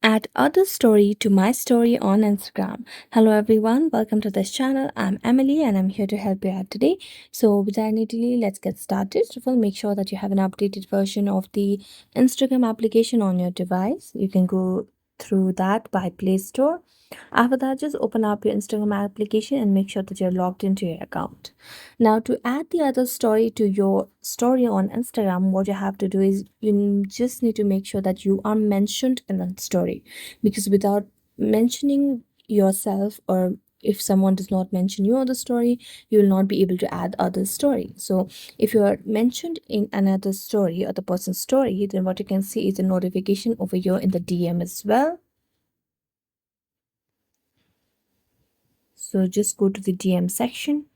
Add other story to my story on Instagram. Hello everyone, welcome to this channel. I'm Emily and I'm here to help you out today. So without any delay, let's get started. Well, make sure that you have an updated version of the Instagram application on your device. You can go through that by Play Store. After that, just open up your Instagram application and make sure that you're logged into your account. Now, to add the other story to your story on Instagram, what you have to do is just need to make sure that you are mentioned in that story, because without mentioning yourself, or if someone does not mention you on the story, you will not be able to add other story. So if you are mentioned in another story or the person's story, then what you can see is a notification over here in the DM as well. So just go to the DM section,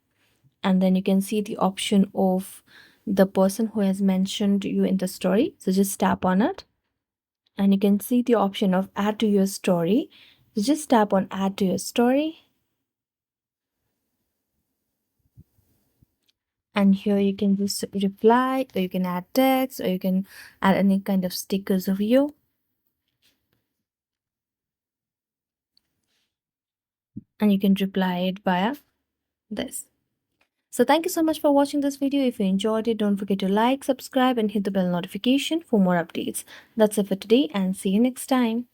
and then you can see the option of the person who has mentioned you in the story. So just tap on it, and you can see the option of add to your story. So just tap on add to your story, and here you can just reply, or you can add text, or you can add any kind of stickers of you, and you can reply it via this. So thank you so much for watching this video. If you enjoyed it, don't forget to like, subscribe, and hit the bell notification for more updates. That's it for today, and see you next time.